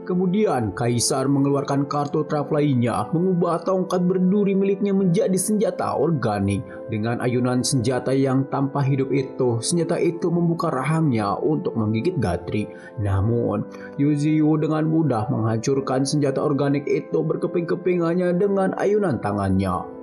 Kemudian Kaisar mengeluarkan kartu traf lainnya, mengubah tongkat berduri miliknya menjadi senjata organik. Dengan ayunan senjata yang tanpa hidup itu, senjata itu membuka rahangnya untuk menggigit Gatri. Namun, Yuziu dengan mudah menghancurkan senjata organik itu berkeping-keping hanya dengan ayunan tangannya.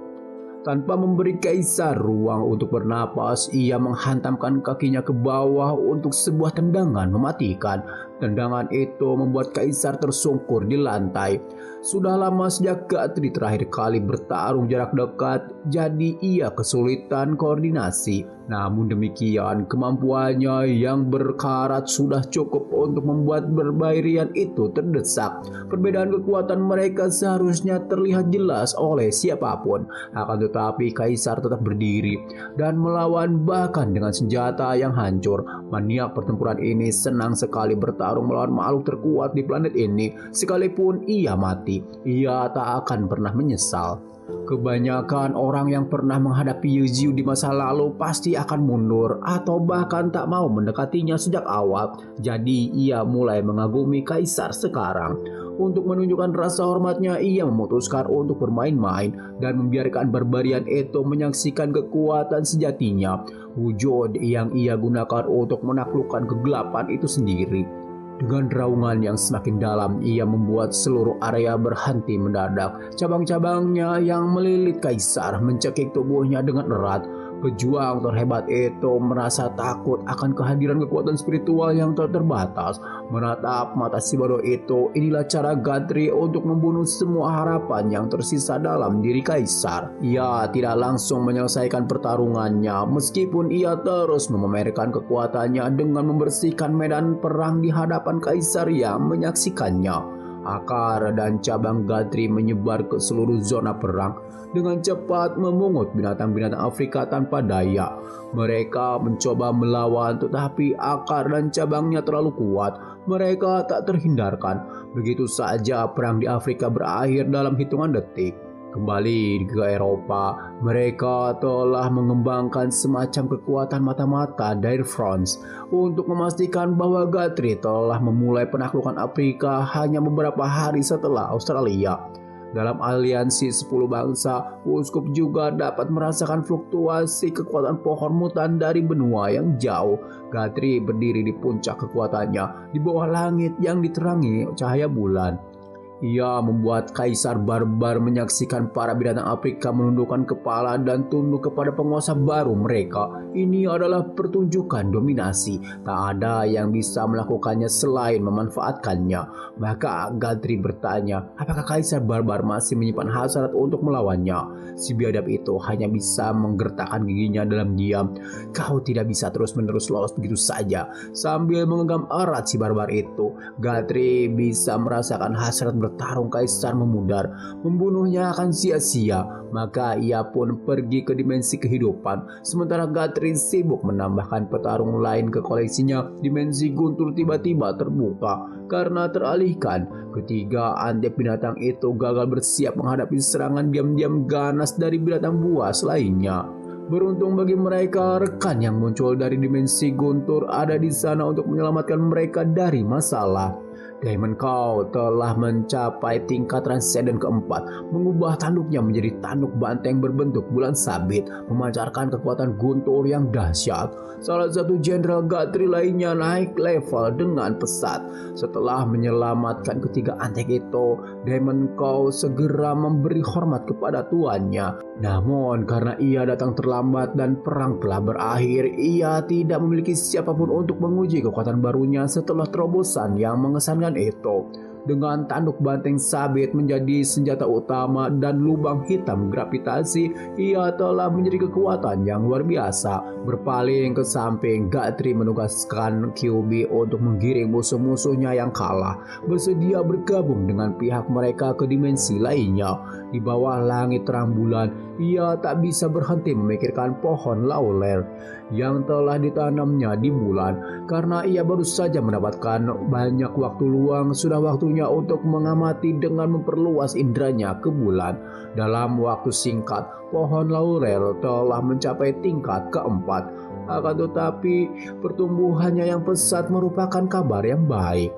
Tanpa memberi Kaisar ruang untuk bernapas, ia menghantamkan kakinya ke bawah untuk sebuah tendangan mematikan. Tendangan itu membuat Kaisar tersungkur di lantai. Sudah lama sejak Gatri terakhir kali bertarung jarak dekat, jadi ia kesulitan koordinasi. Namun demikian, kemampuannya yang berkarat sudah cukup untuk membuat Barbarian itu terdesak. Perbedaan kekuatan mereka seharusnya terlihat jelas oleh siapapun. Akan tetapi Kaisar tetap berdiri dan melawan bahkan dengan senjata yang hancur. Maniak pertempuran ini senang sekali bertarung melawan makhluk terkuat di planet ini. Sekalipun ia mati, ia tak akan pernah menyesal. Kebanyakan orang yang pernah menghadapi Yuziu di masa lalu pasti akan mundur atau bahkan tak mau mendekatinya sejak awal. Jadi ia mulai mengagumi Kaisar sekarang. Untuk menunjukkan rasa hormatnya, ia memutuskan untuk bermain-main dan membiarkan Barbarian itu menyaksikan kekuatan sejatinya, wujud yang ia gunakan untuk menaklukkan kegelapan itu sendiri. Dengan raungan yang semakin dalam, ia membuat seluruh area berhenti mendadak. Cabang-cabangnya yang melilit Kaisar mencekik tubuhnya dengan erat. Pejuang terhebat itu merasa takut akan kehadiran kekuatan spiritual yang tak terbatas. Menatap mata si bodoh itu, inilah cara Gatri untuk membunuh semua harapan yang tersisa dalam diri Kaisar. Ia tidak langsung menyelesaikan pertarungannya, meskipun ia terus memamerkan kekuatannya dengan membersihkan medan perang di hadapan Kaisar yang menyaksikannya. Akar dan cabang Gatri menyebar ke seluruh zona perang, dengan cepat memungut binatang-binatang Afrika tanpa daya. Mereka mencoba melawan, tetapi akar dan cabangnya terlalu kuat. Mereka tak terhindarkan. Begitu saja perang di Afrika berakhir dalam hitungan detik. Kembali ke Eropa, mereka telah mengembangkan semacam kekuatan mata-mata dari France untuk memastikan bahwa Gatri telah memulai penaklukan Afrika hanya beberapa hari setelah Australia. Dalam aliansi 10 bangsa, Uskup juga dapat merasakan fluktuasi kekuatan pohon mutan dari benua yang jauh. Gatri berdiri di puncak kekuatannya, di bawah langit yang diterangi cahaya bulan. Ia membuat Kaisar barbar menyaksikan para binatang Afrika menundukkan kepala dan tunduk kepada penguasa baru mereka. Ini adalah pertunjukan dominasi. Tak ada yang bisa melakukannya selain memanfaatkannya. Maka Gatri bertanya, apakah Kaisar barbar masih menyimpan hasrat untuk melawannya? Si biadab itu hanya bisa menggertakkan giginya dalam diam. Kau tidak bisa terus-menerus lolos begitu saja. Sambil menggenggam erat si barbar itu, Gatri bisa merasakan hasrat bertarung Kaisar memudar. Membunuhnya akan sia-sia. Maka ia pun pergi ke dimensi kehidupan. Sementara Gatri sibuk menambahkan petarung lain ke koleksinya, dimensi guntur tiba-tiba terbuka karena teralihkan. Ketiga antek binatang itu gagal bersiap menghadapi serangan diam-diam ganas dari binatang buas lainnya. Beruntung bagi mereka, rekan yang muncul dari dimensi guntur ada di sana untuk menyelamatkan mereka dari masalah. Diamond Cow telah mencapai tingkat transcendent keempat, mengubah tanduknya menjadi tanduk banteng berbentuk bulan sabit, memancarkan kekuatan guntur yang dahsyat. Salah satu jenderal Gatri lainnya naik level dengan pesat. Setelah menyelamatkan ketiga antek itu, Diamond Cow segera memberi hormat kepada tuannya. Namun karena ia datang terlambat dan perang telah berakhir, ia tidak memiliki siapapun untuk menguji kekuatan barunya setelah terobosan yang mengesankan itu. Dengan tanduk banteng sabit menjadi senjata utama dan lubang hitam gravitasi, ia telah menjadi kekuatan yang luar biasa. Berpaling ke samping, Gatri menugaskan QB untuk menggiring musuh-musuhnya yang kalah, bersedia bergabung dengan pihak mereka ke dimensi lainnya. Di bawah langit terang bulan, ia tak bisa berhenti memikirkan pohon laurel yang telah ditanamnya di bulan. Karena ia baru saja mendapatkan banyak waktu luang, sudah waktunya untuk mengamati dengan memperluas indranya ke bulan. Dalam waktu singkat, pohon laurel telah mencapai tingkat keempat. Akan tetapi, pertumbuhannya yang pesat merupakan kabar yang baik.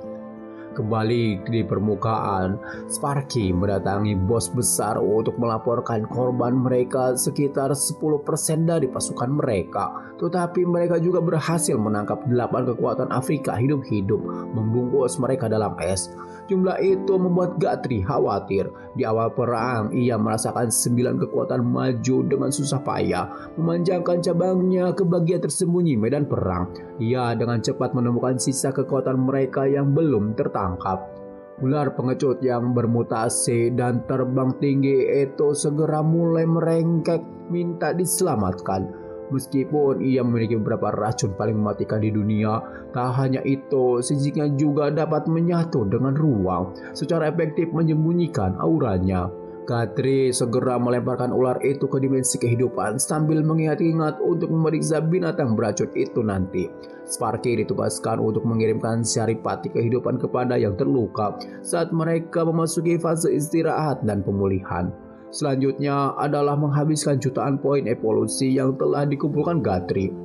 Kembali di permukaan, Sparky mendatangi bos besar untuk melaporkan korban mereka sekitar 10% dari pasukan mereka. Tetapi mereka juga berhasil menangkap 8 kekuatan Afrika hidup-hidup, membungkus mereka dalam es. Jumlah itu membuat Guthrie khawatir. Di awal perang, ia merasakan 9 kekuatan maju dengan susah payah, memanjangkan cabangnya ke bagian tersembunyi medan perang. Ia dengan cepat menemukan sisa kekuatan mereka yang belum tertangkap. Ular pengecut yang bermutasi dan terbang tinggi itu segera mulai merengek minta diselamatkan. Meskipun ia memiliki beberapa racun paling mematikan di dunia, tak hanya itu, sisiknya juga dapat menyatu dengan ruang, secara efektif menyembunyikan auranya. Guthrie segera melemparkan ular itu ke dimensi kehidupan sambil mengingat-ingat untuk memeriksa binatang beracun itu nanti. Sparky ditugaskan untuk mengirimkan saripati kehidupan kepada yang terluka saat mereka memasuki fase istirahat dan pemulihan. Selanjutnya adalah menghabiskan jutaan poin evolusi yang telah dikumpulkan Guthrie.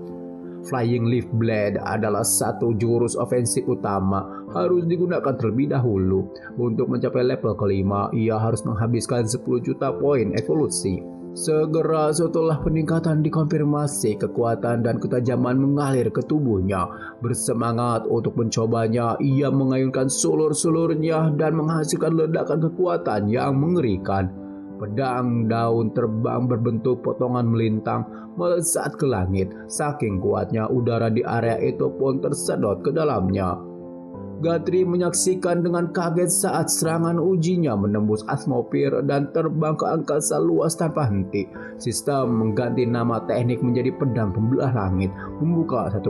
Flying Leaf Blade adalah satu jurus ofensif utama, harus digunakan terlebih dahulu. Untuk mencapai level kelima, ia harus menghabiskan 10 juta poin evolusi. Segera setelah peningkatan dikonfirmasi, kekuatan dan ketajaman mengalir ke tubuhnya. Bersemangat untuk mencobanya, ia mengayunkan sulur-sulurnya dan menghasilkan ledakan kekuatan yang mengerikan. Pedang daun terbang berbentuk potongan melintang melesat ke langit. Saking kuatnya udara di area itu pun tersedot ke dalamnya. Guthrie menyaksikan dengan kaget saat serangan ujinya menembus atmosfer dan terbang ke angkasa luas tanpa henti. Sistem mengganti nama teknik menjadi pedang pembelah langit, membuka 1%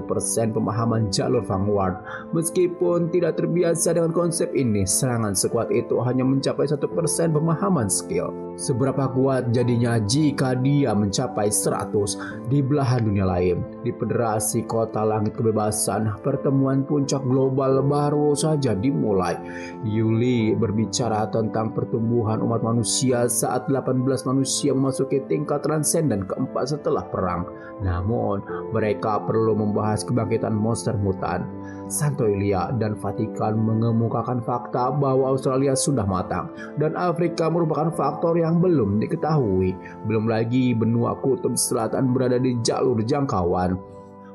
pemahaman jalur vanguard. Meskipun tidak terbiasa dengan konsep ini, serangan sekuat itu hanya mencapai 1% pemahaman skill. Seberapa kuat jadinya jika dia mencapai 100 di belahan dunia lain. Di Federasi Kota Langit Kebebasan, pertemuan puncak global baru saja dimulai. Yuli berbicara tentang pertumbuhan umat manusia saat 18 manusia memasuki tingkat transenden keempat setelah perang. Namun, mereka perlu membahas kebangkitan monster mutan. Santo Ilya dan Vatikan mengemukakan fakta bahwa Australia sudah matang dan Afrika merupakan faktor yang belum diketahui. Belum lagi benua kutub selatan berada di jalur jangkauan.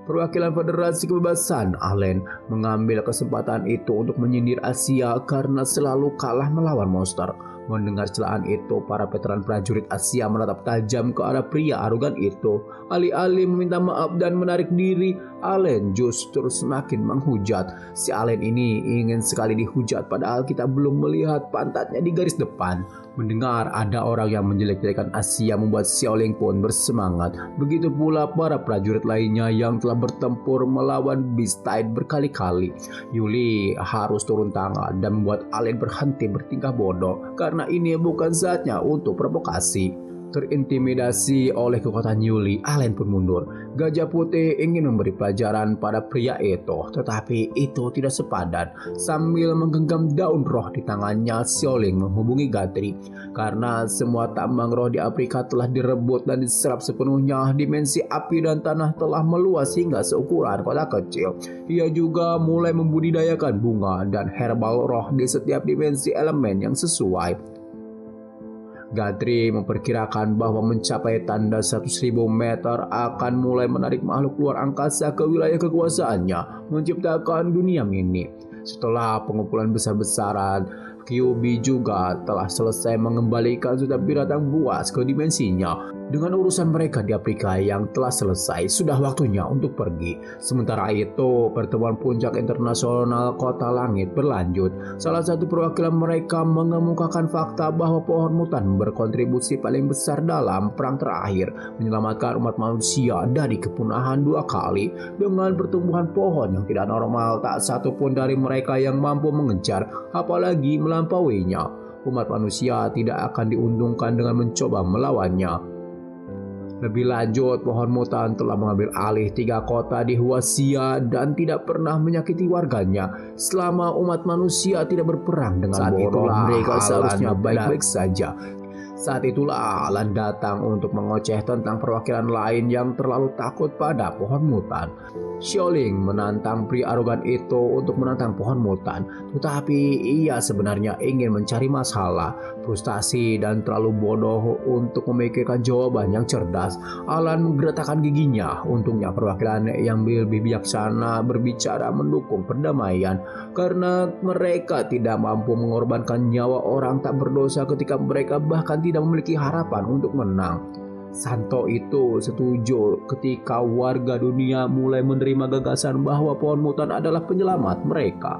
Perwakilan Federasi Kebebasan, Allen, mengambil kesempatan itu untuk menyindir Asia karena selalu kalah melawan monster. Mendengar celaan itu, para veteran prajurit Asia menatap tajam ke arah pria arogan itu. Alih-alih meminta maaf dan menarik diri, Allen justru semakin menghujat. Si Allen ini ingin sekali dihujat padahal kita belum melihat pantatnya di garis depan. Mendengar ada orang yang menjelek-jelekan Asia membuat Xiaoling pun bersemangat. Begitu pula para prajurit lainnya yang telah bertempur melawan Beast Tide berkali-kali. Yuli harus turun tangan dan membuat Allen berhenti bertingkah bodoh karena ini bukan saatnya untuk provokasi. Terintimidasi oleh kekuatan Yuli, Allen pun mundur. Gajah Putih ingin memberi pelajaran pada pria itu, tetapi itu tidak sepadan. Sambil menggenggam daun roh di tangannya, Xiaoling menghubungi Guthrie. Karena semua tambang roh di Afrika telah direbut dan diserap sepenuhnya, dimensi api dan tanah telah meluas hingga seukuran kota kecil. Ia juga mulai membudidayakan bunga dan herbal roh di setiap dimensi elemen yang sesuai. Guthrie memperkirakan bahwa mencapai tanda 100.000 meter akan mulai menarik makhluk luar angkasa ke wilayah kekuasaannya, menciptakan dunia mini. Setelah pengumpulan besar-besaran, QB juga telah selesai mengembalikan setiap binatang buas ke dimensinya. Dengan urusan mereka di Afrika yang telah selesai, sudah waktunya untuk pergi. Sementara itu, pertemuan puncak internasional Kota Langit berlanjut. Salah satu perwakilan mereka mengemukakan fakta bahwa pohon mutan berkontribusi paling besar dalam perang terakhir, menyelamatkan umat manusia dari kepunahan 2 kali. Dengan pertumbuhan pohon yang tidak normal, tak satu pun dari mereka yang mampu mengejar, apalagi melampauinya. Umat manusia tidak akan diuntungkan dengan mencoba melawannya. Lebih lanjut, pohon mutan telah mengambil alih 3 kota di Huasia dan tidak pernah menyakiti warganya. Selama umat manusia tidak berperang dengan bodoh, mereka seharusnya baik-baik saja. Saat itulah Alan datang untuk mengoceh tentang perwakilan lain yang terlalu takut pada pohon mutan. Xiaoling menantang pria arogan itu untuk menantang pohon mutan, tetapi ia sebenarnya ingin mencari masalah. Frustasi dan terlalu bodoh untuk memikirkan jawaban yang cerdas, Alan menggeretakkan giginya. Untungnya perwakilan yang lebih bijaksana berbicara mendukung perdamaian, karena mereka tidak mampu mengorbankan nyawa orang tak berdosa ketika mereka bahkan tidak memiliki harapan untuk menang. Santo itu setuju ketika warga dunia mulai menerima gagasan bahwa pohon mutan adalah penyelamat mereka.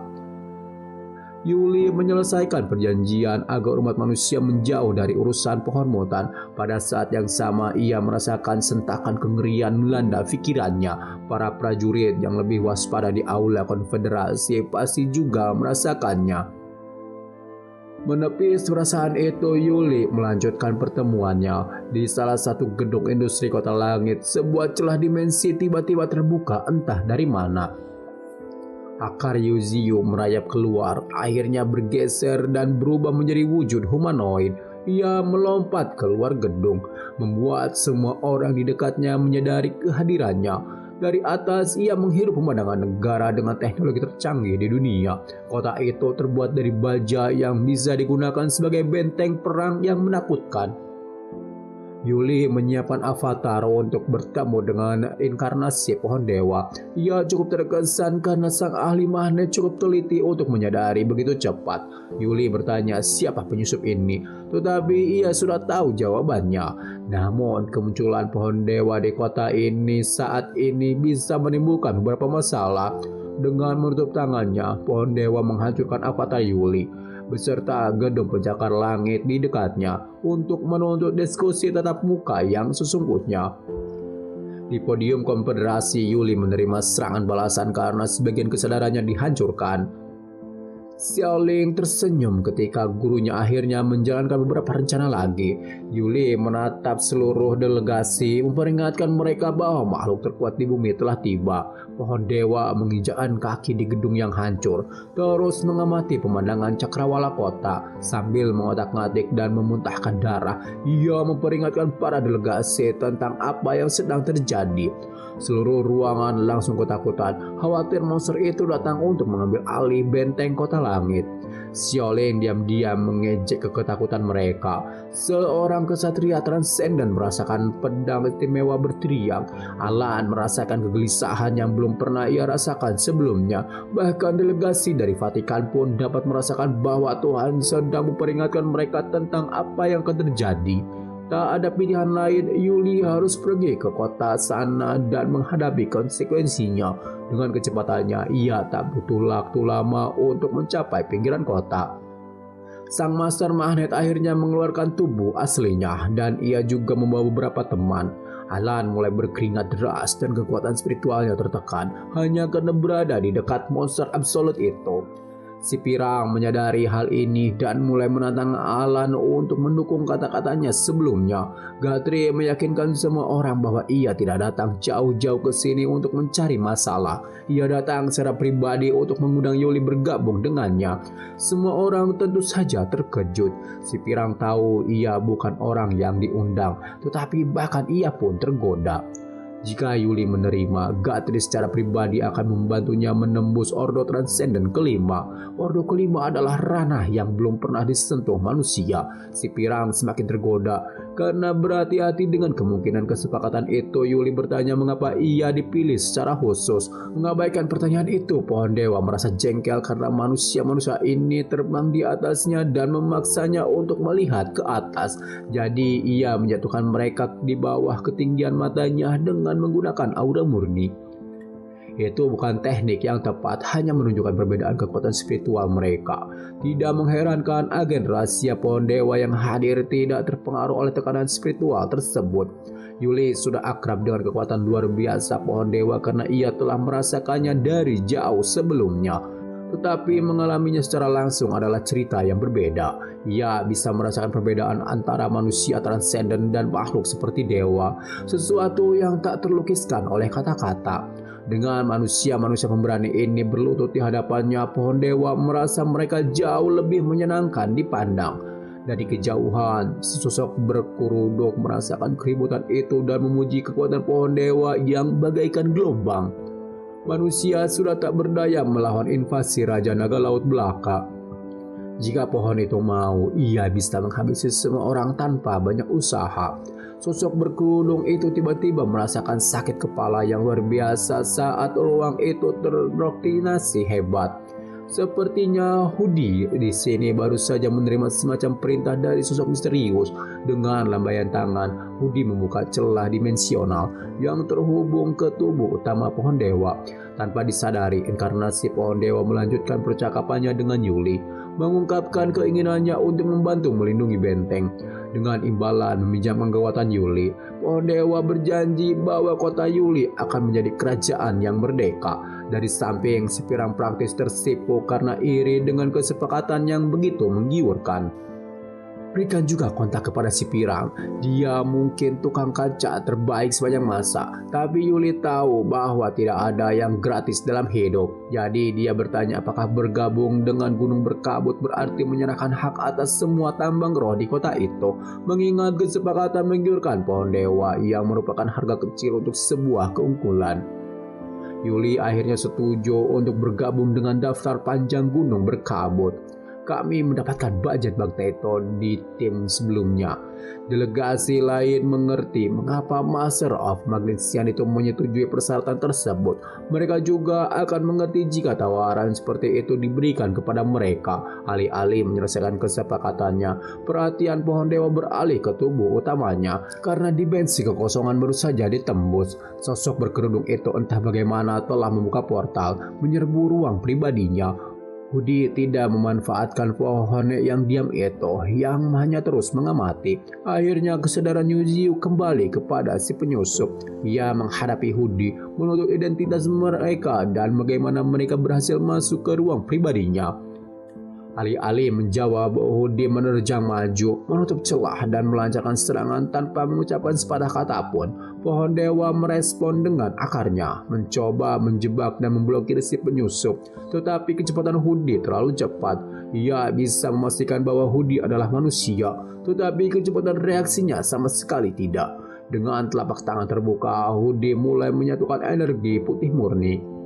Yuli menyelesaikan perjanjian agar umat manusia menjauh dari urusan pohon mutan. Pada saat yang sama ia merasakan sentakan kengerian melanda pikirannya. Para prajurit yang lebih waspada di aula konfederasi pasti juga merasakannya. Menepis perasaan itu, Yuli melanjutkan pertemuannya di salah satu gedung industri kota langit. Sebuah celah dimensi tiba-tiba terbuka entah dari mana. Akar Yuziu merayap keluar, akhirnya bergeser dan berubah menjadi wujud humanoid. Ia melompat keluar gedung, membuat semua orang di dekatnya menyadari kehadirannya. Dari atas, ia menghirup pemandangan negara dengan teknologi tercanggih di dunia. Kota itu terbuat dari baja yang bisa digunakan sebagai benteng perang yang menakutkan. Yuli menyiapkan avatar untuk bertemu dengan inkarnasi pohon dewa. Ia cukup terkesan karena sang ahli magnet cukup teliti untuk menyadari begitu cepat. Yuli bertanya siapa penyusup ini, tetapi ia sudah tahu jawabannya. Namun kemunculan pohon dewa di kota ini saat ini bisa menimbulkan beberapa masalah. Dengan menutup tangannya, pohon dewa menghancurkan avatar Yuli beserta gedung pencakar langit di dekatnya untuk menuntut diskusi tatap muka yang sesungguhnya. Di podium konfederasi, Yuli menerima serangan balasan karena sebagian kesadarannya dihancurkan. Xiaoling tersenyum ketika gurunya akhirnya menjalankan beberapa rencana lagi. Yuli menatap seluruh delegasi, memperingatkan mereka bahwa makhluk terkuat di bumi telah tiba. Pohon dewa menginjakkan kaki di gedung yang hancur, terus mengamati pemandangan cakrawala kota sambil mengotak-ngatik dan memuntahkan darah. Ia memperingatkan para delegasi tentang apa yang sedang terjadi. Seluruh ruangan langsung ketakutan, khawatir monster itu datang untuk mengambil alih benteng kota langit. Xiaoling diam-diam mengejek ketakutan mereka. Seorang kesatria transenden merasakan pedang istimewa berteriak. Alan merasakan kegelisahan yang belum pernah ia rasakan sebelumnya. Bahkan delegasi dari Vatikan pun dapat merasakan bahwa Tuhan sedang memperingatkan mereka tentang apa yang akan terjadi. Tak ada pilihan lain, Yuli harus pergi ke kota sana dan menghadapi konsekuensinya. Dengan kecepatannya, ia tak butuh waktu lama untuk mencapai pinggiran kota. Sang master magnet akhirnya mengeluarkan tubuh aslinya dan ia juga membawa beberapa teman. Alan mulai berkeringat deras dan kekuatan spiritualnya tertekan hanya karena berada di dekat monster absolut itu. Si Pirang menyadari hal ini dan mulai menantang Alan untuk mendukung kata-katanya sebelumnya. Gatri meyakinkan semua orang bahwa ia tidak datang jauh-jauh ke sini untuk mencari masalah. Ia datang secara pribadi untuk mengundang Yuli bergabung dengannya. Semua orang tentu saja terkejut. Si Pirang tahu ia bukan orang yang diundang, tetapi bahkan ia pun tergoda. Jika Yuli menerima, Gatri secara pribadi akan membantunya menembus Ordo Transenden kelima. Ordo kelima adalah ranah yang belum pernah disentuh manusia. Si Pirang semakin tergoda. Karena berhati-hati dengan kemungkinan kesepakatan itu, Yuli bertanya mengapa ia dipilih secara khusus. Mengabaikan pertanyaan itu, pohon dewa merasa jengkel karena manusia-manusia ini terbang di atasnya dan memaksanya untuk melihat ke atas. Jadi ia menjatuhkan mereka di bawah ketinggian matanya dengan menggunakan aura murni. Itu bukan teknik yang tepat, hanya menunjukkan perbedaan kekuatan spiritual mereka. Tidak mengherankan agen rahasia pohon dewa yang hadir tidak terpengaruh oleh tekanan spiritual tersebut. Yuli sudah akrab dengan kekuatan luar biasa pohon dewa karena ia telah merasakannya dari jauh sebelumnya. Tetapi mengalaminya secara langsung adalah cerita yang berbeda. Ia bisa merasakan perbedaan antara manusia transenden dan makhluk seperti dewa, sesuatu yang tak terlukiskan oleh kata-kata. Dengan manusia-manusia pemberani ini berlutut di hadapannya, pohon dewa merasa mereka jauh lebih menyenangkan dipandang. Dari kejauhan, sesosok berkerudung merasakan keributan itu dan memuji kekuatan pohon dewa yang bagaikan gelombang. Manusia sudah tak berdaya melawan invasi Raja Naga Laut belaka. Jika pohon itu mau, ia bisa menghabisi semua orang tanpa banyak usaha. Sosok berkerudung itu tiba-tiba merasakan sakit kepala yang luar biasa saat ruang itu terdoktrinasi hebat. Sepertinya Hudi di sini baru saja menerima semacam perintah dari sosok misterius. Dengan lambaian tangan, Hudi membuka celah dimensional yang terhubung ke tubuh utama pohon dewa. Tanpa disadari, inkarnasi pohon dewa melanjutkan percakapannya dengan Yuli, mengungkapkan keinginannya untuk membantu melindungi benteng. Dengan imbalan meminjamkan kekuatan Yuli, pohon dewa berjanji bahwa kota Yuli akan menjadi kerajaan yang merdeka. Dari samping, si pirang praktis tersipu karena iri dengan kesepakatan yang begitu menggiurkan. Berikan juga kontak kepada si pirang. Dia mungkin tukang kaca terbaik sepanjang masa. Tapi Yuli tahu bahwa tidak ada yang gratis dalam hidup. Jadi dia bertanya apakah bergabung dengan Gunung Berkabut berarti menyerahkan hak atas semua tambang roh di kota itu. Mengingat kesepakatan menggiurkan pohon dewa yang merupakan harga kecil untuk sebuah keunggulan. Yuli akhirnya setuju untuk bergabung dengan daftar panjang Gunung Berkabut. Kami mendapatkan budget Bang Teto di tim sebelumnya. Delegasi lain mengerti mengapa Master of Magnesian itu menyetujui persyaratan tersebut. Mereka juga akan mengerti jika tawaran seperti itu diberikan kepada mereka. Alih-alih menyelesaikan kesepakatannya, perhatian pohon dewa beralih ke tubuh utamanya. Karena dimensi kekosongan baru saja ditembus, sosok berkerudung itu entah bagaimana telah membuka portal, menyerbu ruang pribadinya. Hudi tidak memanfaatkan pohon yang diam itu, yang hanya terus mengamati. Akhirnya kesadaran Yuziu kembali kepada si penyusup. Ia menghadapi Hudi, menuntut identitas mereka dan bagaimana mereka berhasil masuk ke ruang pribadinya. Alih-alih menjawab, Hudi menerjang maju, menutup celah dan melancarkan serangan tanpa mengucapkan sepatah kata pun. Pohon dewa merespon dengan akarnya, mencoba menjebak dan memblokir si penyusup. Tetapi kecepatan Hudi terlalu cepat. Ia bisa memastikan bahwa Hudi adalah manusia, tetapi kecepatan reaksinya sama sekali tidak. Dengan telapak tangan terbuka, Hudi mulai menyatukan energi putih murni.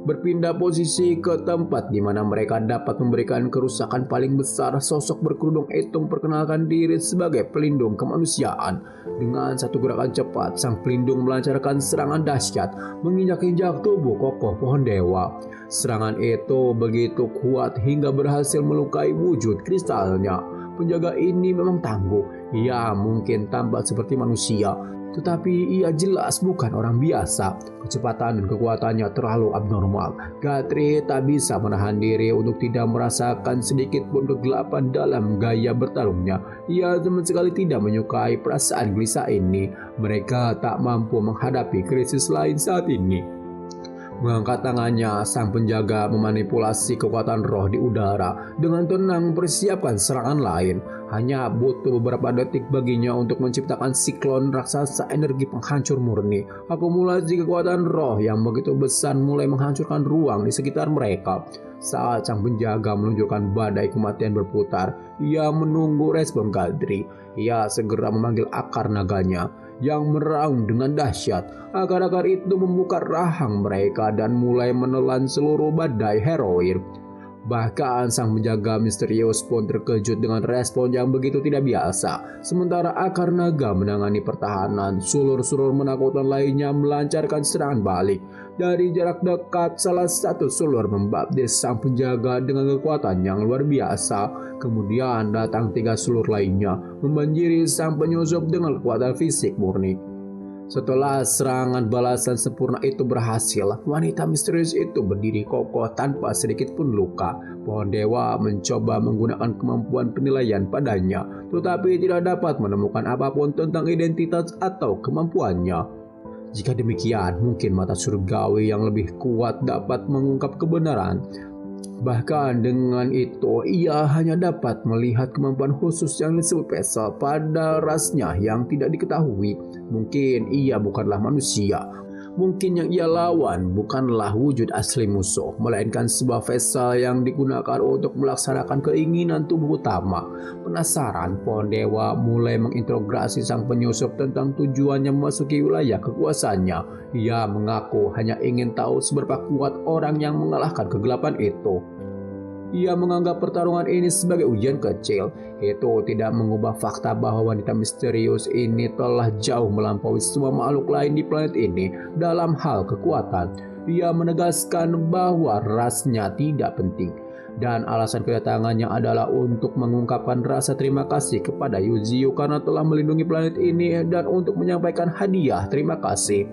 Berpindah posisi ke tempat di mana mereka dapat memberikan kerusakan paling besar. Sosok berkerudung itu memperkenalkan diri sebagai pelindung kemanusiaan. Dengan satu gerakan cepat, sang pelindung melancarkan serangan dahsyat, menginjak-injak tubuh kokoh pohon dewa. Serangan itu begitu kuat hingga berhasil melukai wujud kristalnya. Penjaga ini memang tangguh. Ia mungkin tampak seperti manusia, tetapi ia jelas bukan orang biasa. Kecepatan dan kekuatannya terlalu abnormal. Gatri tak bisa menahan diri untuk tidak merasakan sedikit pun kegelapan dalam gaya bertarungnya. Ia sama sekali tidak menyukai perasaan gelisah ini. Mereka tak mampu menghadapi krisis lain saat ini. Mengangkat tangannya, sang penjaga memanipulasi kekuatan roh di udara dengan tenang mempersiapkan serangan lain. Hanya butuh beberapa detik baginya untuk menciptakan siklon raksasa energi penghancur murni. Akumulasi kekuatan roh yang begitu besar mulai menghancurkan ruang di sekitar mereka. Saat sang penjaga menunjukkan badai kematian berputar, ia menunggu respon Gadri. Ia segera memanggil akar naganya yang meraung dengan dahsyat. Akar-akar itu membuka rahang mereka dan mulai menelan seluruh badai heroin. Bahkan sang penjaga misterius pun terkejut dengan respon yang begitu tidak biasa. Sementara akar naga menangani pertahanan, sulur-sulur menakutkan lainnya melancarkan serangan balik. Dari jarak dekat, salah satu sulur membaptis sang penjaga dengan kekuatan yang luar biasa. Kemudian datang 3 sulur lainnya, membanjiri sang penyusup dengan kekuatan fisik murni. Setelah serangan balasan sempurna itu berhasil, wanita misterius itu berdiri kokoh tanpa sedikit pun luka. Pohon dewa mencoba menggunakan kemampuan penilaian padanya, tetapi tidak dapat menemukan apapun tentang identitas atau kemampuannya. Jika demikian, mungkin mata surgawi yang lebih kuat dapat mengungkap kebenaran. Bahkan dengan itu, ia hanya dapat melihat kemampuan khusus yang disebut spesial pada rasnya yang tidak diketahui. Mungkin ia bukanlah manusia. Mungkin yang ia lawan bukanlah wujud asli musuh, melainkan sebuah vessel yang digunakan untuk melaksanakan keinginan tubuh utama. Penasaran, pohon dewa mulai menginterogasi sang penyusup tentang tujuannya memasuki wilayah kekuasaannya. Ia mengaku hanya ingin tahu seberapa kuat orang yang mengalahkan kegelapan itu. Ia menganggap pertarungan ini sebagai ujian kecil. Itu tidak mengubah fakta bahwa wanita misterius ini telah jauh melampaui semua makhluk lain di planet ini dalam hal kekuatan. Ia menegaskan bahwa rasnya tidak penting, dan alasan kedatangannya adalah untuk mengungkapkan rasa terima kasih kepada Yuzio karena telah melindungi planet ini dan untuk menyampaikan hadiah terima kasih.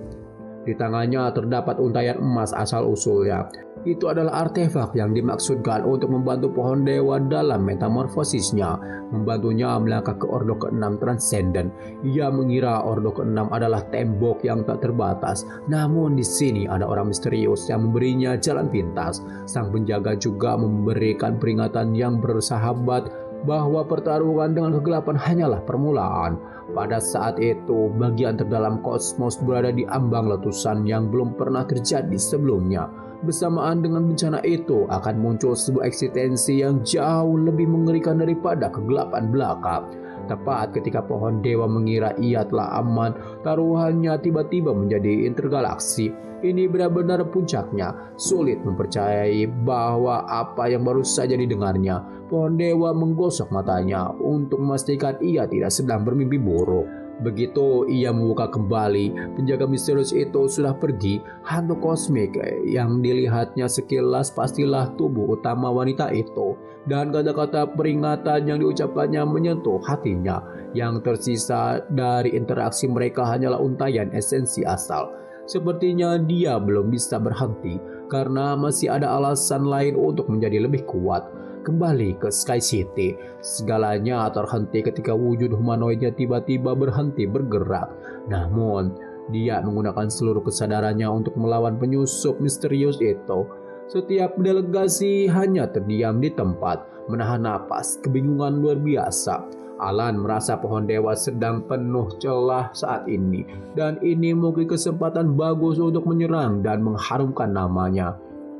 Di tangannya terdapat untayan emas asal-usulnya. Itu adalah artefak yang dimaksudkan untuk membantu pohon dewa dalam metamorfosisnya, membantunya melangkah ke Ordo ke-6 Transcendent. Ia mengira Ordo ke-6 adalah tembok yang tak terbatas, namun di sini ada orang misterius yang memberinya jalan pintas. Sang penjaga juga memberikan peringatan yang bersahabat bahwa pertarungan dengan kegelapan hanyalah permulaan. Pada saat itu, bagian terdalam kosmos berada di ambang letusan yang belum pernah terjadi sebelumnya. Bersamaan dengan bencana itu akan muncul sebuah eksistensi yang jauh lebih mengerikan daripada kegelapan belaka. Tepat ketika pohon dewa mengira ia telah aman, taruhannya tiba-tiba menjadi intergalaksi. Ini benar-benar puncaknya. Sulit mempercayai bahwa apa yang baru saja didengarnya. Pohon dewa menggosok matanya untuk memastikan ia tidak sedang bermimpi buruk. Begitu ia membuka kembali, penjaga misterius itu sudah pergi. Hantu kosmik yang dilihatnya sekilas pastilah tubuh utama wanita itu. Dan kata-kata peringatan yang diucapkannya menyentuh hatinya. Yang tersisa dari interaksi mereka hanyalah untayan esensi asal. Sepertinya dia belum bisa berhenti karena masih ada alasan lain untuk menjadi lebih kuat. Kembali ke Sky City, segalanya terhenti ketika wujud humanoidnya tiba-tiba berhenti bergerak. Namun, dia menggunakan seluruh kesadarannya untuk melawan penyusup misterius itu. Setiap delegasi hanya terdiam di tempat, menahan napas, kebingungan luar biasa. Alan merasa pohon dewa sedang penuh celah saat ini, dan ini mungkin kesempatan bagus untuk menyerang dan mengharumkan namanya.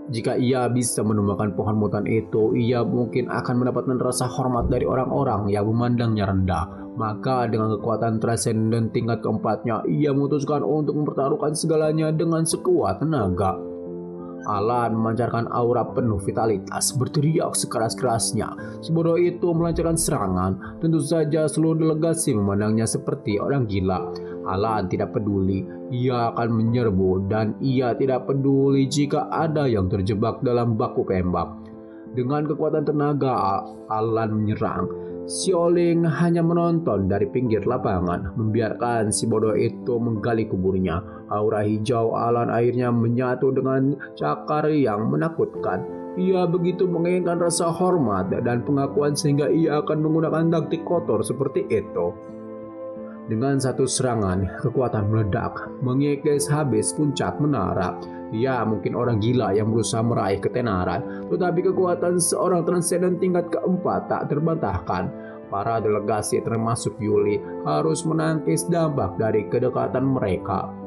Jika ia bisa menumbangkan pohon mutan itu, ia mungkin akan mendapatkan rasa hormat dari orang-orang yang memandangnya rendah. Maka dengan kekuatan transenden tingkat keempatnya, ia memutuskan untuk mempertaruhkan segalanya dengan sekuat tenaga. Alan memancarkan aura penuh vitalitas, berteriak sekeras-kerasnya. Si bodoh itu melancarkan serangan. Tentu saja seluruh delegasi memandangnya seperti orang gila. Alan tidak peduli, ia akan menyerbu, dan ia tidak peduli jika ada yang terjebak dalam baku tembak. Dengan kekuatan tenaga, Alan menyerang. Xiaoling hanya menonton dari pinggir lapangan, membiarkan si bodoh itu menggali kuburnya. Aura hijau Alan akhirnya menyatu dengan cakar yang menakutkan. Ia begitu menginginkan rasa hormat dan pengakuan sehingga ia akan menggunakan taktik kotor seperti itu. Dengan satu serangan, kekuatan meledak, mengikis habis puncak menara. Ia mungkin orang gila yang berusaha meraih ketenaran, tetapi kekuatan seorang transenden tingkat keempat tak terbantahkan. Para delegasi termasuk Yuli harus menangkis dampak dari kedekatan mereka.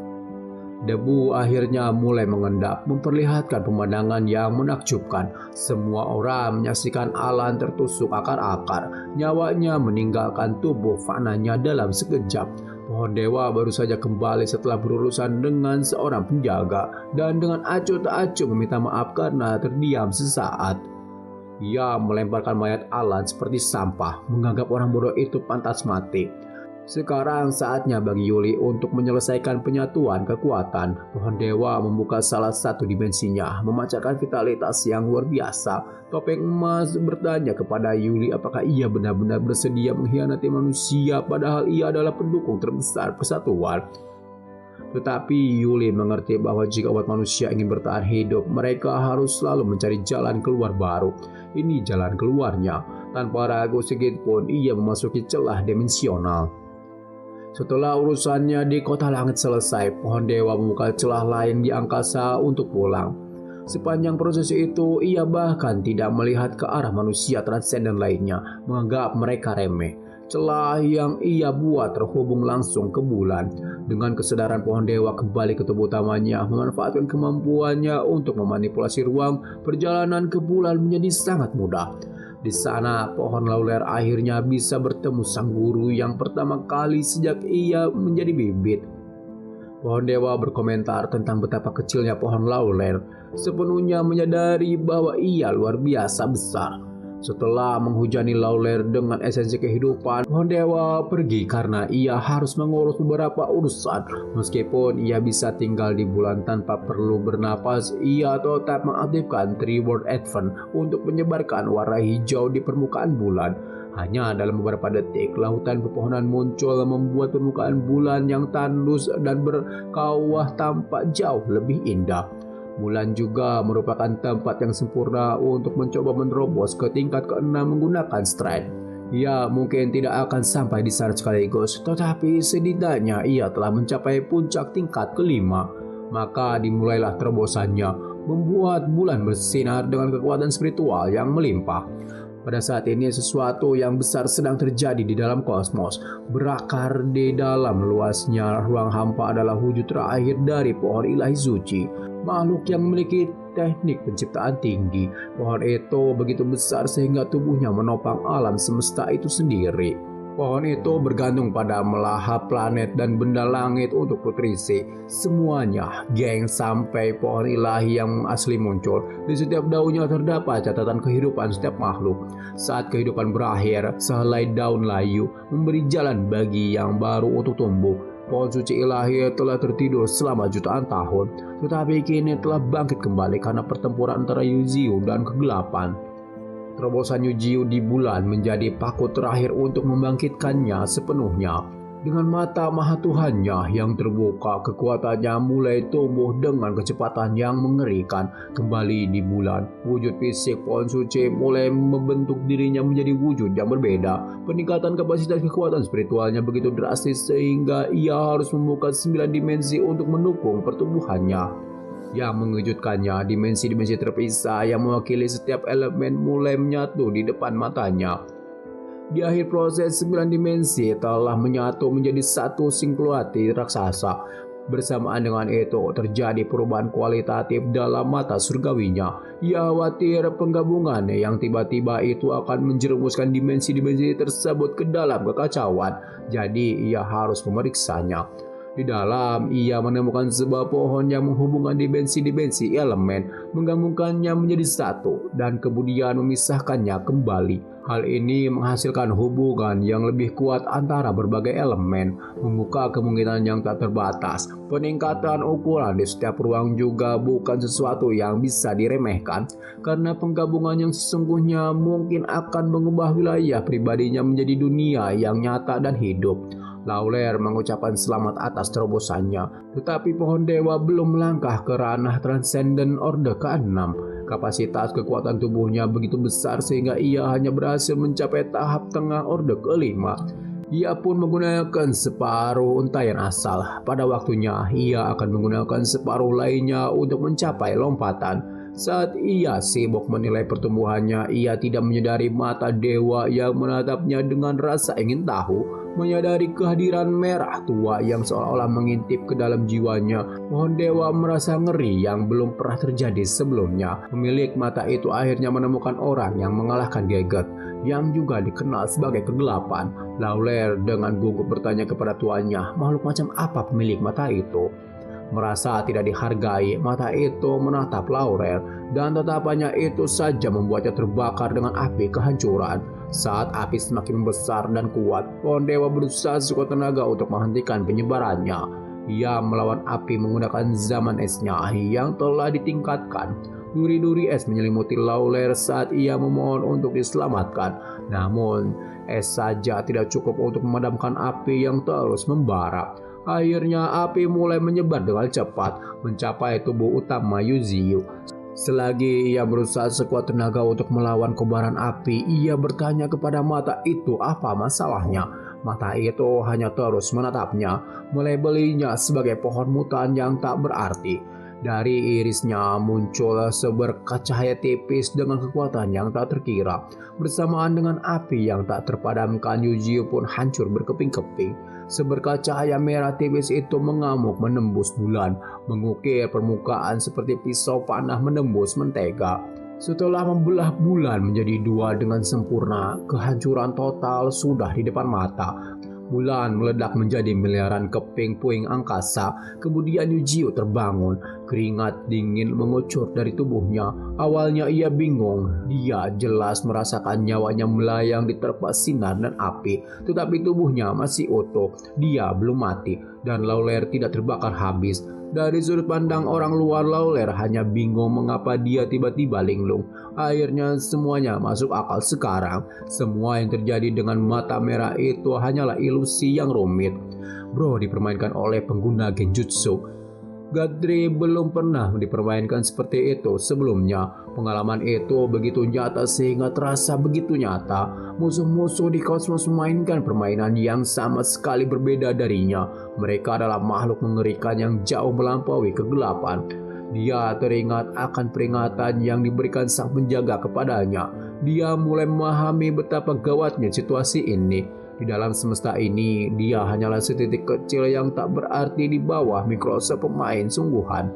Debu akhirnya mulai mengendap, memperlihatkan pemandangan yang menakjubkan. Semua orang menyaksikan Alan tertusuk akar-akar, nyawanya meninggalkan tubuh fananya dalam sekejap. Pohon dewa baru saja kembali setelah berurusan dengan seorang penjaga, dan dengan acuh tak acuh meminta maaf karena terdiam sesaat. Ia melemparkan mayat Alan seperti sampah, menganggap orang bodoh itu pantas mati. Sekarang saatnya bagi Yuli untuk menyelesaikan penyatuan kekuatan. Pohon dewa membuka salah satu dimensinya, memancarkan vitalitas yang luar biasa. Topeng emas bertanya kepada Yuli apakah ia benar-benar bersedia mengkhianati manusia padahal ia adalah pendukung terbesar persatuan. Tetapi Yuli mengerti bahwa jika umat manusia ingin bertahan hidup, mereka harus selalu mencari jalan keluar baru. Ini jalan keluarnya. Tanpa ragu sedikit pun ia memasuki celah dimensional. Setelah urusannya di kota langit selesai, pohon dewa membuka celah lain di angkasa untuk pulang. Sepanjang proses itu, ia bahkan tidak melihat ke arah manusia transenden lainnya, menganggap mereka remeh. Celah yang ia buat terhubung langsung ke bulan. Dengan kesadaran pohon dewa kembali ke tubuh utamanya, memanfaatkan kemampuannya untuk memanipulasi ruang, perjalanan ke bulan menjadi sangat mudah. Di sana, pohon lauler akhirnya bisa bertemu sang guru yang pertama kali sejak ia menjadi bibit. Pohon dewa berkomentar tentang betapa kecilnya pohon lauler, sepenuhnya menyadari bahwa ia luar biasa besar. Setelah menghujani lauler dengan esensi kehidupan, pohon dewa pergi karena ia harus mengurus beberapa urusan. Meskipun ia bisa tinggal di bulan tanpa perlu bernapas, ia tetap mengaktifkan Tree World Advent untuk menyebarkan warna hijau di permukaan bulan. Hanya dalam beberapa detik, lautan pepohonan muncul membuat permukaan bulan yang tandus dan berkawah tampak jauh lebih indah. Bulan juga merupakan tempat yang sempurna untuk mencoba menerobos ke tingkat ke-6 menggunakan stride. Ia mungkin tidak akan sampai di sana sekaligus, tetapi setidaknya ia telah mencapai puncak tingkat ke-5. Maka dimulailah terobosannya, membuat bulan bersinar dengan kekuatan spiritual yang melimpah. Pada saat ini sesuatu yang besar sedang terjadi di dalam kosmos. Berakar di dalam luasnya ruang hampa adalah wujud terakhir dari pohon ilahi suci. Makhluk yang memiliki teknik penciptaan tinggi. Pohon itu begitu besar sehingga tubuhnya menopang alam semesta itu sendiri. Pohon itu bergantung pada melahap planet dan benda langit untuk nutrisi. Semuanya, geng, sampai pohon ilahi yang asli muncul. Di setiap daunnya terdapat catatan kehidupan setiap makhluk. Saat kehidupan berakhir, sehelai daun layu memberi jalan bagi yang baru untuk tumbuh. Pohon suci ilahi telah tertidur selama jutaan tahun, tetapi kini telah bangkit kembali karena pertempuran antara Yuziu dan kegelapan. Terobosan Yujiu di bulan menjadi paku terakhir untuk membangkitkannya sepenuhnya. Dengan mata maha Tuhannya yang terbuka, kekuatannya mulai tumbuh dengan kecepatan yang mengerikan. Kembali di bulan, wujud fisik pohon suci mulai membentuk dirinya menjadi wujud yang berbeda. Peningkatan kapasitas kekuatan spiritualnya begitu drastis sehingga ia harus membuka 9 dimensi untuk mendukung pertumbuhannya. Yang mengejutkannya, dimensi-dimensi terpisah yang mewakili setiap elemen mulai menyatu di depan matanya. Di akhir proses, 9 dimensi telah menyatu menjadi satu sinkluati raksasa. Bersamaan dengan itu, terjadi perubahan kualitatif dalam mata surgawinya. Ia khawatir penggabungan yang tiba-tiba itu akan menjerumuskan dimensi-dimensi tersebut ke dalam kekacauan. Jadi, ia harus memeriksanya. Di dalam, ia menemukan sebuah pohon yang menghubungkan dimensi-dimensi elemen, menggabungkannya menjadi satu, dan kemudian memisahkannya kembali. Hal ini menghasilkan hubungan yang lebih kuat antara berbagai elemen, membuka kemungkinan yang tak terbatas. Peningkatan ukuran di setiap ruang juga bukan sesuatu yang bisa diremehkan, karena penggabungan yang sesungguhnya mungkin akan mengubah wilayah pribadinya menjadi dunia yang nyata dan hidup. Lauler mengucapkan selamat atas terobosannya, tetapi pohon dewa belum melangkah ke ranah transenden orde ke-6. Kapasitas kekuatan tubuhnya begitu besar sehingga ia hanya berhasil mencapai tahap tengah orde ke-5. Ia pun menggunakan separuh untayan asal. Pada waktunya, ia akan menggunakan separuh lainnya untuk mencapai lompatan. Saat ia sibuk menilai pertumbuhannya, ia tidak menyadari mata dewa yang menatapnya dengan rasa ingin tahu. Menyadari kehadiran merah tua yang seolah-olah mengintip ke dalam jiwanya, pohon dewa merasa ngeri yang belum pernah terjadi sebelumnya. Pemilik mata itu akhirnya menemukan orang yang mengalahkan Geget, yang juga dikenal sebagai kegelapan. Lauler dengan gugup bertanya kepada tuannya, makhluk macam apa pemilik mata itu? Merasa tidak dihargai, mata itu menatap Laurer, dan tatapannya itu saja membuatnya terbakar dengan api kehancuran. Saat api semakin membesar dan kuat, pohon dewa berusaha sekuat tenaga untuk menghentikan penyebarannya. Ia melawan api menggunakan zaman esnya yang telah ditingkatkan. Duri-duri es menyelimuti Lauler saat ia memohon untuk diselamatkan. Namun, es saja tidak cukup untuk memadamkan api yang terus membara. Akhirnya api mulai menyebar dengan cepat, mencapai tubuh utama Yuziu. Selagi ia berusaha sekuat tenaga untuk melawan kobaran api, ia bertanya kepada mata itu apa masalahnya. Mata itu hanya terus menatapnya, melabelinya sebagai pohon mutan yang tak berarti. Dari irisnya muncul seberkas cahaya tipis dengan kekuatan yang tak terkira. Bersamaan dengan api yang tak terpadamkan, Yujio pun hancur berkeping-keping. Seberkas cahaya merah tipis itu mengamuk menembus bulan, mengukir permukaan seperti pisau panah menembus mentega. Setelah membelah bulan menjadi dua dengan sempurna, kehancuran total sudah di depan mata. Bulan meledak menjadi miliaran keping puing angkasa. Kemudian Yujio terbangun. Keringat dingin mengucur dari tubuhnya. Awalnya ia bingung. Dia jelas merasakan nyawanya melayang diterpa sinar dan api. Tetapi tubuhnya masih utuh. Dia belum mati. Dan Lawler tidak terbakar habis. Dari sudut pandang orang luar, Lawler hanya bingung mengapa dia tiba-tiba linglung. Akhirnya semuanya masuk akal sekarang. Semua yang terjadi dengan mata merah itu hanyalah ilusi yang rumit. Bro dipermainkan oleh pengguna genjutsu. Gadri belum pernah dipermainkan seperti itu sebelumnya. Pengalaman itu begitu nyata sehingga terasa begitu nyata. Musuh-musuh di kosmos memainkan permainan yang sama sekali berbeda darinya. Mereka adalah makhluk mengerikan yang jauh melampaui kegelapan. Dia teringat akan peringatan yang diberikan sang penjaga kepadanya. Dia mulai memahami betapa gawatnya situasi ini. Di dalam semesta ini, dia hanyalah setitik kecil yang tak berarti di bawah mikroskop pemain sungguhan.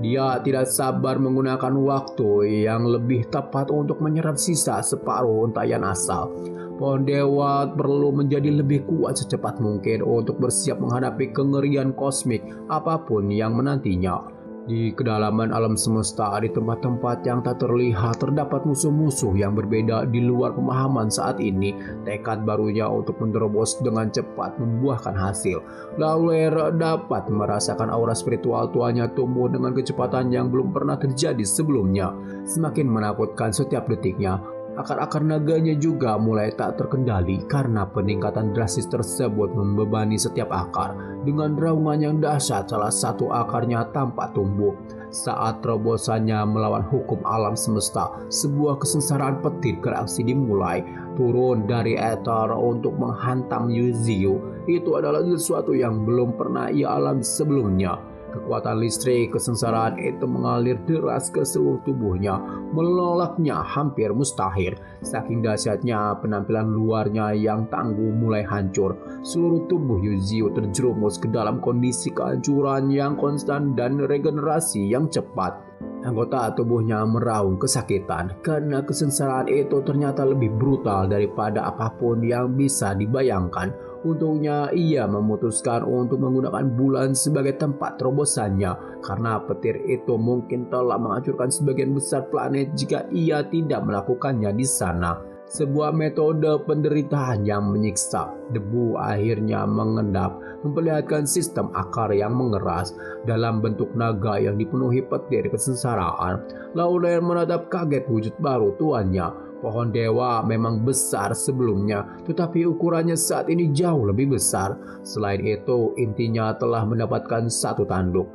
Dia tidak sabar menggunakan waktu yang lebih tepat untuk menyerap sisa separuh untayan asal. Pohon dewa perlu menjadi lebih kuat secepat mungkin untuk bersiap menghadapi kengerian kosmik apapun yang menantinya. Di kedalaman alam semesta, di tempat-tempat yang tak terlihat, terdapat musuh-musuh yang berbeda di luar pemahaman saat ini. Tekad barunya untuk menerobos dengan cepat membuahkan hasil. Lawler dapat merasakan aura spiritual tuanya tumbuh dengan kecepatan yang belum pernah terjadi sebelumnya. Semakin menakutkan setiap detiknya. Akar-akar naganya juga mulai tak terkendali karena peningkatan drastis tersebut membebani setiap akar. Dengan raungan yang dahsyat, salah satu akarnya tampak tumbuh. Saat terobosannya melawan hukum alam semesta, sebuah kesengsaraan petir galaksi dimulai. Turun dari ether untuk menghantam Yuzio. Itu adalah sesuatu yang belum pernah ia alami sebelumnya. Kekuatan listrik kesengsaraan itu mengalir deras ke seluruh tubuhnya, menolaknya hampir mustahil. Saking dahsyatnya penampilan luarnya yang tangguh mulai hancur. Seluruh tubuh Yuzio terjerumus ke dalam kondisi kehancuran yang konstan dan regenerasi yang cepat. Anggota tubuhnya meraung kesakitan karena kesengsaraan itu ternyata lebih brutal daripada apapun yang bisa dibayangkan. Untungnya ia memutuskan untuk menggunakan bulan sebagai tempat terobosannya karena petir itu mungkin telah menghancurkan sebagian besar planet jika ia tidak melakukannya di sana. Sebuah metode penderitaan yang menyiksa. Debu akhirnya mengendap, memperlihatkan sistem akar yang mengeras dalam bentuk naga yang dipenuhi petir kesengsaraan. Lawler menatap kaget wujud baru tuannya. Pohon dewa memang besar sebelumnya, tetapi ukurannya saat ini jauh lebih besar. Selain itu, intinya telah mendapatkan satu tanduk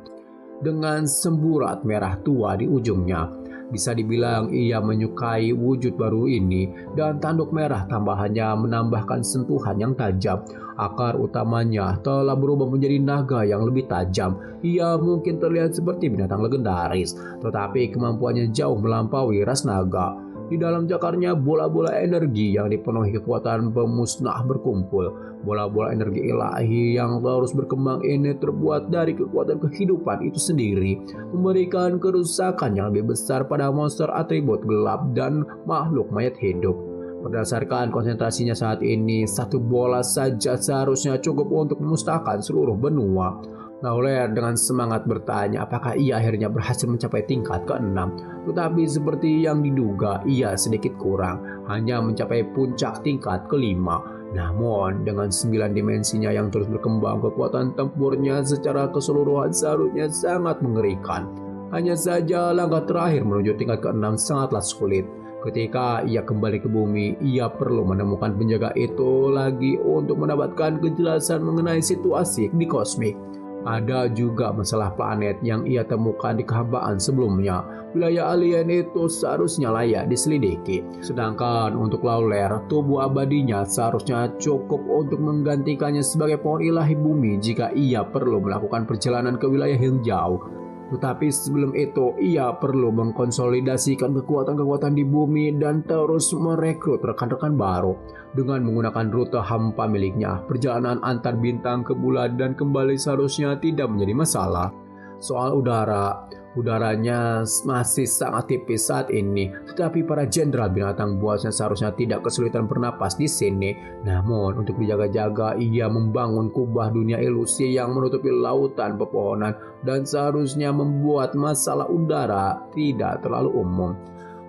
dengan semburat merah tua di ujungnya. Bisa dibilang ia menyukai wujud baru ini, dan tanduk merah tambahannya menambahkan sentuhan yang tajam. Akar utamanya telah berubah menjadi naga yang lebih tajam. Ia mungkin terlihat seperti binatang legendaris, tetapi kemampuannya jauh melampaui ras naga. Di dalam cakarnya bola-bola energi yang dipenuhi kekuatan pemusnah berkumpul. Bola-bola energi ilahi yang terus berkembang ini terbuat dari kekuatan kehidupan itu sendiri, memberikan kerusakan yang lebih besar pada monster atribut gelap dan makhluk mayat hidup. Berdasarkan konsentrasinya saat ini, satu bola saja seharusnya cukup untuk memusnahkan seluruh benua. Lawler dengan semangat bertanya apakah ia akhirnya berhasil mencapai tingkat ke-6. Tetapi seperti yang diduga, ia sedikit kurang, hanya mencapai puncak tingkat ke-5. Namun dengan 9 dimensinya yang terus berkembang, kekuatan tempurnya secara keseluruhan seharusnya sangat mengerikan. Hanya saja langkah terakhir menuju tingkat ke-6 sangatlah sulit. Ketika ia kembali ke bumi, ia perlu menemukan penjaga itu lagi untuk mendapatkan kejelasan mengenai situasi di kosmik. Ada juga masalah planet yang ia temukan di kehambaan sebelumnya. Wilayah alien itu seharusnya layak diselidiki. Sedangkan untuk Lawler, tubuh abadinya seharusnya cukup untuk menggantikannya sebagai pohon ilahi bumi jika ia perlu melakukan perjalanan ke wilayah yang jauh. Tetapi sebelum itu, ia perlu mengkonsolidasikan kekuatan-kekuatan di bumi dan terus merekrut rekan-rekan baru. Dengan menggunakan rute hampa miliknya, perjalanan antar bintang ke bulan dan kembali seharusnya tidak menjadi masalah. Soal udaranya masih sangat tipis saat ini, tetapi para jenderal binatang buasnya seharusnya tidak kesulitan bernapas di sini. Namun, untuk dijaga-jaga, ia membangun kubah dunia ilusi yang menutupi lautan pepohonan dan seharusnya membuat masalah udara tidak terlalu umum.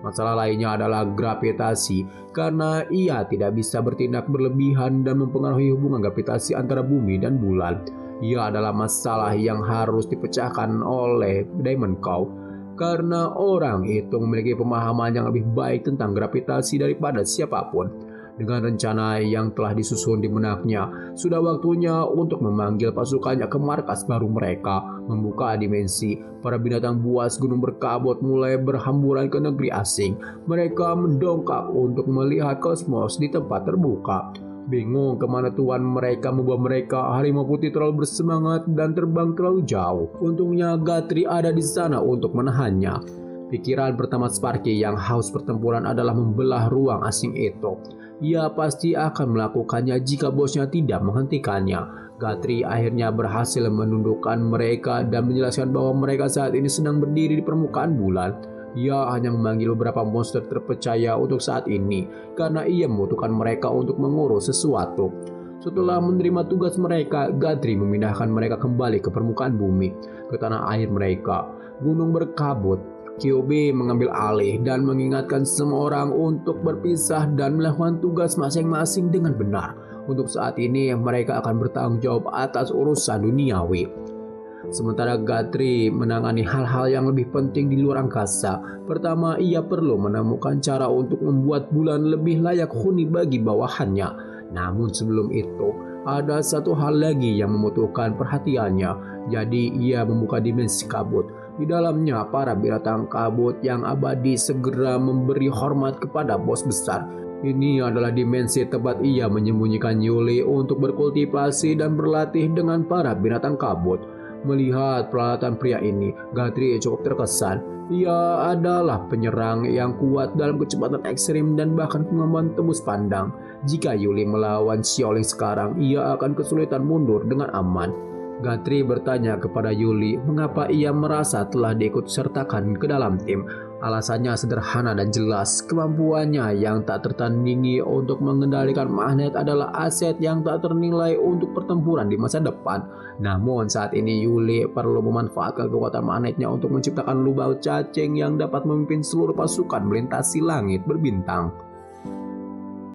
Masalah lainnya adalah gravitasi, karena ia tidak bisa bertindak berlebihan dan mempengaruhi hubungan gravitasi antara bumi dan bulan. Ia adalah masalah yang harus dipecahkan oleh Diamond Cow, karena orang itu memiliki pemahaman yang lebih baik tentang gravitasi daripada siapapun. Dengan rencana yang telah disusun di benaknya, sudah waktunya untuk memanggil pasukannya ke markas baru mereka, membuka dimensi. Para binatang buas gunung berkabut mulai berhamburan ke negeri asing. Mereka mendongkak untuk melihat kosmos di tempat terbuka. Bingung kemana Tuhan mereka membawa mereka, harimau putih terlalu bersemangat dan terbang terlalu jauh. Untungnya Gatri ada di sana untuk menahannya. Pikiran pertama Sparky yang haus pertempuran adalah membelah ruang asing itu. Ia pasti akan melakukannya jika bosnya tidak menghentikannya. Gatri akhirnya berhasil menundukkan mereka dan menjelaskan bahwa mereka saat ini sedang berdiri di permukaan bulan. Ia hanya memanggil beberapa monster terpercaya untuk saat ini, karena ia membutuhkan mereka untuk mengurus sesuatu. Setelah menerima tugas mereka, Gatri memindahkan mereka kembali ke permukaan bumi, ke tanah air mereka. Gunung berkabut. QB mengambil alih dan mengingatkan semua orang untuk berpisah dan melakukan tugas masing-masing dengan benar. Untuk saat ini, mereka akan bertanggung jawab atas urusan duniawi. Sementara Gatri menangani hal-hal yang lebih penting di luar angkasa. Pertama, ia perlu menemukan cara untuk membuat bulan lebih layak huni bagi bawahannya. Namun sebelum itu, ada satu hal lagi yang membutuhkan perhatiannya. Jadi ia membuka dimensi kabut. Di dalamnya, para binatang kabut yang abadi segera memberi hormat kepada bos besar. Ini adalah dimensi tempat ia menyembunyikan Yuli untuk berkultivasi dan berlatih dengan para binatang kabut. Melihat peralatan pria ini, Gatri cukup terkesan. Ia adalah penyerang yang kuat dalam kecepatan ekstrim dan bahkan kemampuan tembus pandang. Jika Yuli melawan Xiaoling sekarang, ia akan kesulitan mundur dengan aman. Gatri bertanya kepada Yuli mengapa ia merasa telah diikut sertakan ke dalam tim. Alasannya sederhana dan jelas, kemampuannya yang tak tertandingi untuk mengendalikan magnet adalah aset yang tak ternilai untuk pertempuran di masa depan. Namun saat ini Yuli perlu memanfaatkan kekuatan magnetnya untuk menciptakan lubang cacing yang dapat memimpin seluruh pasukan melintasi langit berbintang.